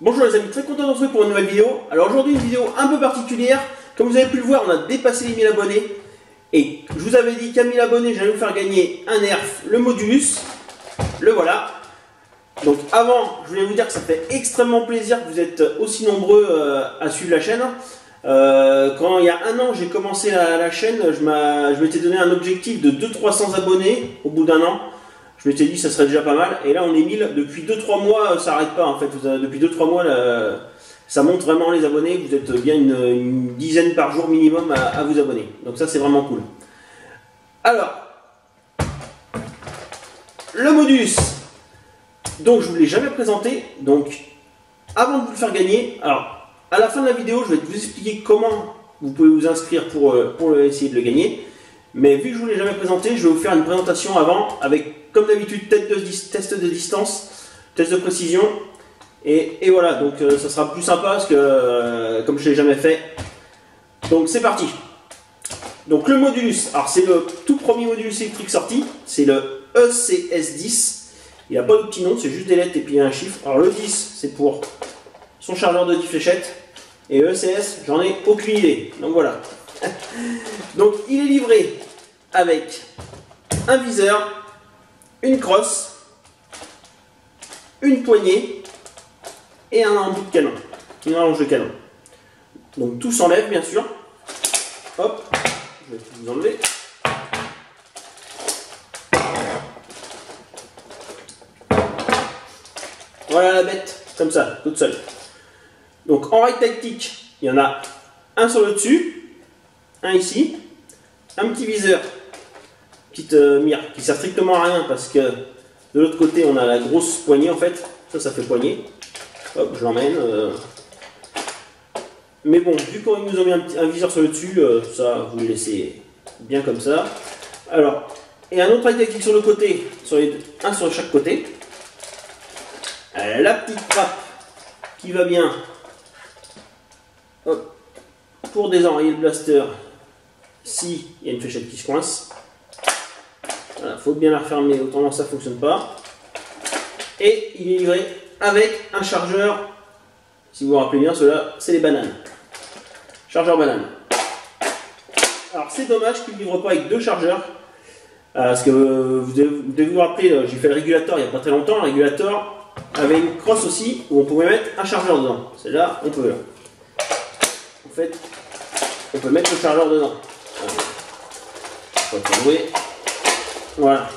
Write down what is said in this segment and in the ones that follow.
Bonjour les amis, très content de vous retrouver pour une nouvelle vidéo. Alors aujourd'hui une vidéo un peu particulière. Comme vous avez pu le voir, on a dépassé les 1000 abonnés. Et je vous avais dit qu'à 1000 abonnés, j'allais vous faire gagner un nerf, le Modulus. Le voilà. Donc avant, je voulais vous dire que ça fait extrêmement plaisir que vous êtes aussi nombreux à suivre la chaîne. Quand il y a un an j'ai commencé la chaîne, je m'étais donné un objectif de 200-300 abonnés au bout d'un an. Je m'étais dit que ça serait déjà pas mal, et là on est 1000, depuis 2-3 mois ça n'arrête pas en fait, depuis 2-3 mois ça monte vraiment les abonnés, vous êtes bien une dizaine par jour minimum à vous abonner, donc ça c'est vraiment cool. Alors, le Modulus, donc je ne vous l'ai jamais présenté, donc avant de vous le faire gagner, alors à la fin de la vidéo je vais vous expliquer comment vous pouvez vous inscrire pour essayer de le gagner. Mais vu que je ne vous l'ai jamais présenté, je vais vous faire une présentation avant avec, comme d'habitude, test de distance, test de précision. Et voilà, donc ça sera plus sympa parce que comme je ne l'ai jamais fait. Donc c'est parti. Donc le Modulus, alors c'est le tout premier Modulus électrique sorti, c'est le ECS10. Il n'a pas de petit nom, c'est juste des lettres et puis un chiffre. Alors le 10, c'est pour son chargeur de 10 fléchettes. Et ECS, j'en ai aucune idée. Donc voilà. Donc il est livré avec un viseur, une crosse, une poignée et un embout de canon, une rallonge de canon. Donc tout s'enlève bien sûr. Hop, je vais tout vous enlever. Voilà la bête, comme ça, toute seule. Donc en règle tactique, il y en a un sur le dessus, un ici, un petit viseur, petite mire qui sert strictement à rien parce que de l'autre côté on a la grosse poignée en fait, ça fait poignée. Hop, je l'emmène. Mais bon, vu qu'on nous a mis un viseur sur le dessus, ça vous le laissez bien comme ça. Alors, et un autre tactique sur le côté, un sur chaque côté. La petite trappe qui va bien. Hop, pour désenrayer le blaster. Si il y a une fléchette qui se coince, voilà, faut bien la refermer, autrement ça ne fonctionne pas. Et il est livré avec un chargeur, si vous vous rappelez bien, ceux-là, c'est les bananes. Chargeur banane. Alors c'est dommage qu'il ne livre pas avec deux chargeurs, parce que vous devez vous rappeler, j'ai fait le régulateur il n'y a pas très longtemps, le régulateur avait une crosse aussi, où on pouvait mettre un chargeur dedans. Celle-là, on peut. En fait, on peut mettre le chargeur dedans. Voilà.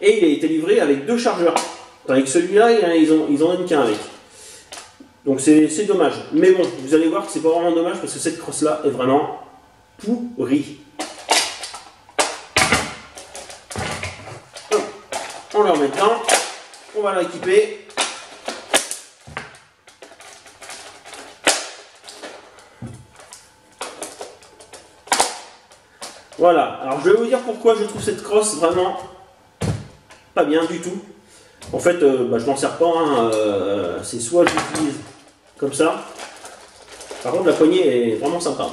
Et il a été livré avec deux chargeurs. Tandis que celui-là, ils en ont qu'un avec. Donc c'est dommage. Mais bon, vous allez voir que c'est pas vraiment dommage parce que cette crosse-là est vraiment pourrie. On la remet dedans. On va l'équiper. Voilà, alors je vais vous dire pourquoi je trouve cette crosse vraiment pas bien du tout. En fait, je n'en sers pas, hein, c'est soit je l'utilise comme ça. Par contre, la poignée est vraiment sympa.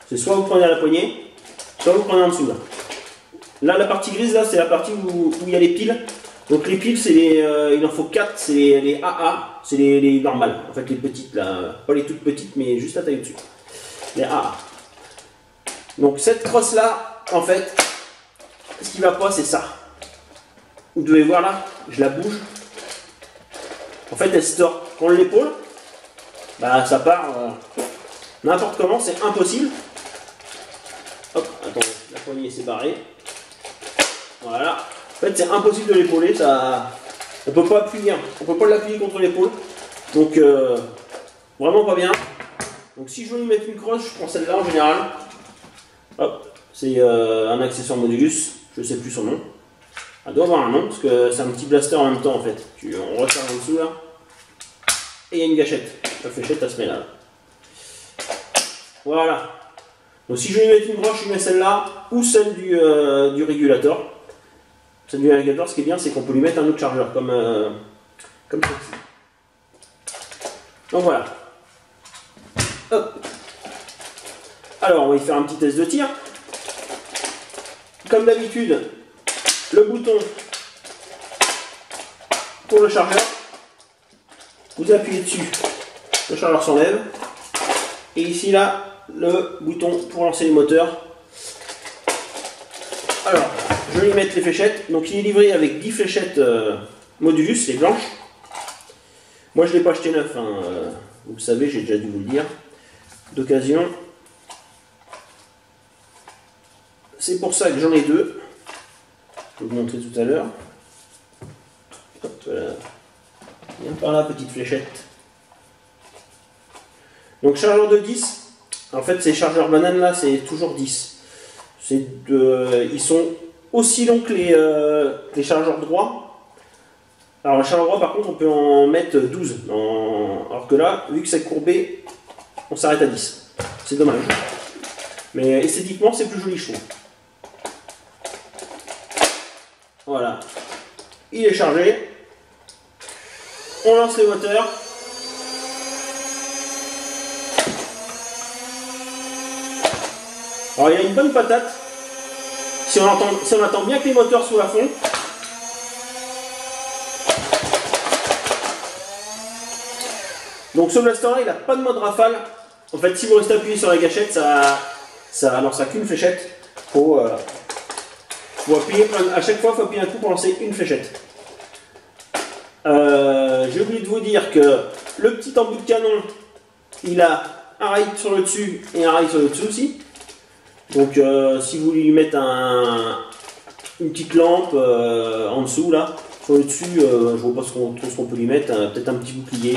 C'est soit vous prenez à la poignée, soit vous prenez en dessous. Là, la partie grise, là, c'est la partie où il y a les piles. Donc les piles, il en faut 4, c'est les AA, c'est les normales. En fait, les petites, là, pas les toutes petites, mais juste la taille au-dessus. Les AA. Donc cette crosse là, en fait, ce qui va pas, c'est ça. Vous devez voir là, je la bouge. En fait, elle se tord. Quand on l'épaule, bah ça part n'importe comment, c'est impossible. Hop, attendez, la poignée s'est barrée. Voilà. En fait, c'est impossible de l'épauler, ça. On peut pas appuyer, on peut pas l'appuyer contre l'épaule. Donc vraiment pas bien. Donc si je veux lui mettre une crosse, je prends celle-là en général. Hop, c'est un accessoire Modulus, je ne sais plus son nom. Elle doit avoir un nom parce que c'est un petit blaster en même temps en fait. On referme en dessous là. Et il y a une gâchette. La fléchette, elle se met là. Voilà. Donc si je vais lui mettre une broche, je lui mets celle-là ou celle du régulateur. Celle du régulateur, ce qui est bien, c'est qu'on peut lui mettre un autre chargeur comme celle-ci. Donc voilà. Hop. Alors, on va y faire un petit test de tir. Comme d'habitude, le bouton pour le chargeur. vous appuyez dessus, le chargeur s'enlève. Et ici là, le bouton pour lancer les moteurs. Alors, je vais y mettre les fléchettes. Donc il est livré avec 10 fléchettes Modulus, les blanches. Moi je ne l'ai pas acheté neuf, hein. Vous le savez, j'ai déjà dû vous le dire. D'occasion. C'est pour ça que j'en ai deux. Je vais vous montrer tout à l'heure. Voilà. Viens par là, petite fléchette. Donc chargeur de 10. En fait, ces chargeurs bananes là, c'est toujours 10. Ils sont aussi longs que les chargeurs droits. Alors, les chargeurs droits, par contre, on peut en mettre 12. Alors que là, vu que c'est courbé, on s'arrête à 10. C'est dommage. Mais esthétiquement, c'est plus joli, je trouve. Voilà. Il est chargé. On lance les moteurs. Alors il y a une bonne patate. Si on attend bien que les moteurs soient à fond. Donc ce blaster là, il n'a pas de mode rafale. En fait, si vous restez appuyé sur la gâchette, ça lance qu'une fléchette. Faut appuyer, à chaque fois, il faut appuyer un coup pour lancer une fléchette. J'ai oublié de vous dire que le petit embout de canon, il a un rail sur le dessus et un rail sur le dessous aussi. Donc si vous lui mettez une petite lampe en dessous là, sur le dessus, je vois pas trop ce qu'on peut lui mettre, peut-être un petit bouclier,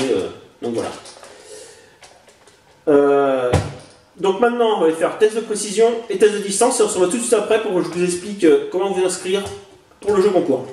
donc voilà. Donc maintenant on va faire test de précision et test de distance et on se retrouve tout de suite après pour que je vous explique comment vous inscrire pour le jeu concours.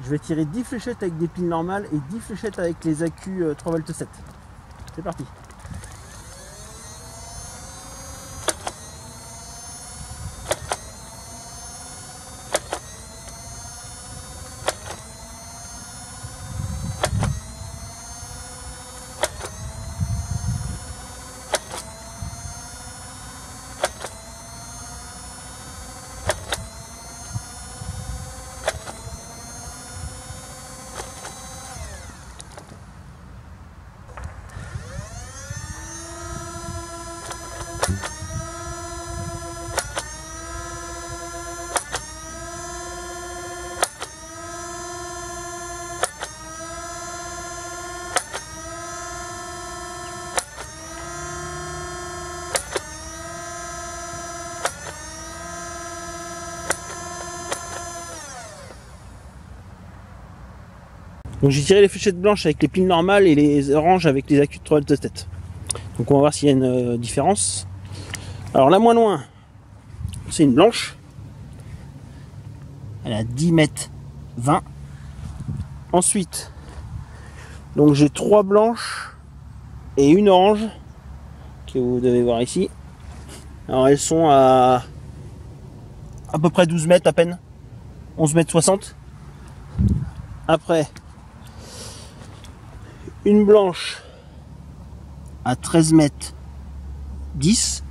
Je vais tirer 10 fléchettes avec des piles normales et 10 fléchettes avec les accus 3V7. C'est parti. Donc j'ai tiré les fléchettes blanches avec les piles normales et les oranges avec les accus de 3V7. Donc on va voir s'il y a une différence. Alors la moins loin, c'est une blanche. Elle a 10 mètres 20. Ensuite, donc j'ai 3 blanches et une orange que vous devez voir ici. Alors elles sont à peu près 12 mètres à peine. 11 mètres 60. Après, une blanche à 13 mètres 10,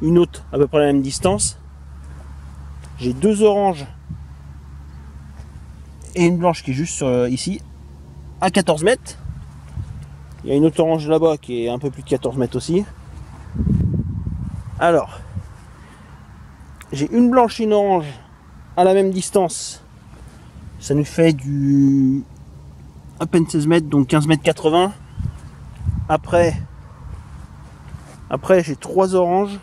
une autre à peu près la même distance. J'ai 2 oranges et une blanche qui est juste ici à 14 mètres. Il y a une autre orange là-bas qui est un peu plus de 14 mètres aussi. Alors, j'ai une blanche et une orange à la même distance. Ça nous fait du à peine 16 mètres, donc 15 mètres 80. Après j'ai 3 oranges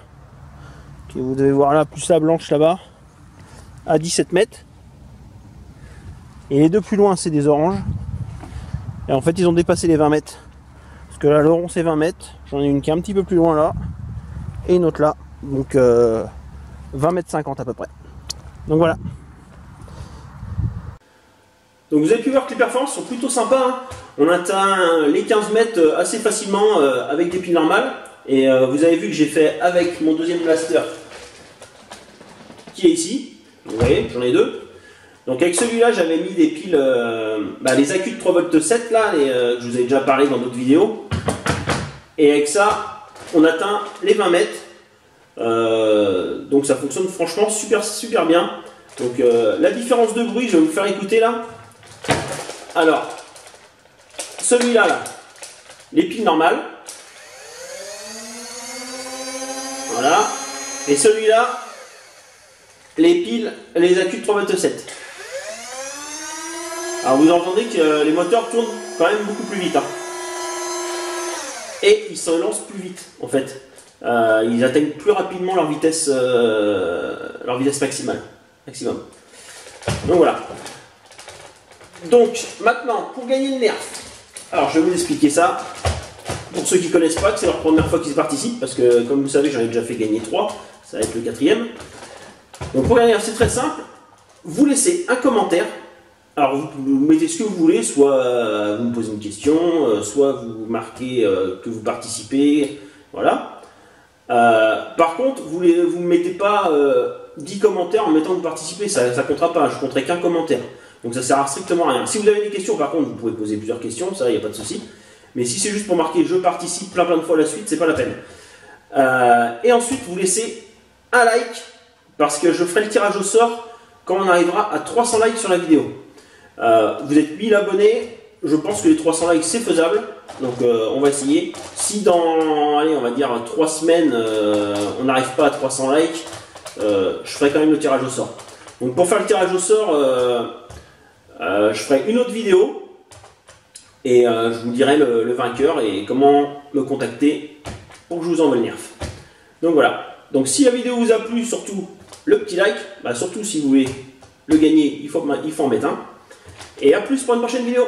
que vous devez voir là, plus la blanche là-bas, à 17 mètres. Et les deux plus loin, c'est des oranges. Et en fait, ils ont dépassé les 20 mètres. Parce que là, l'orange, c'est 20 mètres. J'en ai une qui est un petit peu plus loin là. Et une autre là. Donc 20 mètres 50 à peu près. Donc voilà. Donc vous avez pu voir que les performances sont plutôt sympas. Hein. On atteint les 15 mètres assez facilement avec des piles normales. Et vous avez vu que j'ai fait avec mon deuxième blaster qui est ici. Vous voyez, j'en ai deux. Donc avec celui-là, j'avais mis des piles, les accus de 3,7 V là, que je vous ai déjà parlé dans d'autres vidéos. Et avec ça, on atteint les 20 mètres. Donc ça fonctionne franchement super bien. Donc la différence de bruit, je vais vous faire écouter là. Alors, celui-là, là, les piles normales. Voilà. Et celui-là, les accus de 3,7 V. Alors vous entendez que les moteurs tournent quand même beaucoup plus vite. Hein. Et ils se lancent plus vite en fait. Ils atteignent plus rapidement leur vitesse maximum. Donc voilà. Donc maintenant, pour gagner le nerf, alors je vais vous expliquer ça. Pour ceux qui ne connaissent pas, que c'est leur première fois qu'ils participent, parce que comme vous savez, j'en ai déjà fait gagner 3, ça va être le 4e. Donc pour gagner le nerf, c'est très simple. Vous laissez un commentaire. Alors vous mettez ce que vous voulez, soit vous me posez une question, soit vous marquez que vous participez, voilà. Par contre, vous ne mettez pas 10 commentaires en mettant que vous participez, ça ne comptera pas, je ne compterai qu'un commentaire. Donc ça ne sert strictement à rien. Si vous avez des questions, par contre, vous pouvez poser plusieurs questions, ça, il n'y a pas de souci. Mais si c'est juste pour marquer je participe plein de fois à la suite, c'est pas la peine. Et ensuite, vous laissez un like, parce que je ferai le tirage au sort quand on arrivera à 300 likes sur la vidéo. Vous êtes 1000 abonnés, je pense que les 300 likes c'est faisable, donc on va essayer. Si dans, allez, on va dire 3 semaines, on n'arrive pas à 300 likes, je ferai quand même le tirage au sort. Donc pour faire le tirage au sort, je ferai une autre vidéo et je vous dirai le vainqueur et comment me contacter pour que je vous envoie le nerf. Donc voilà. Donc si la vidéo vous a plu, surtout le petit like, surtout si vous voulez le gagner, il faut en mettre un. Et à plus pour une prochaine vidéo.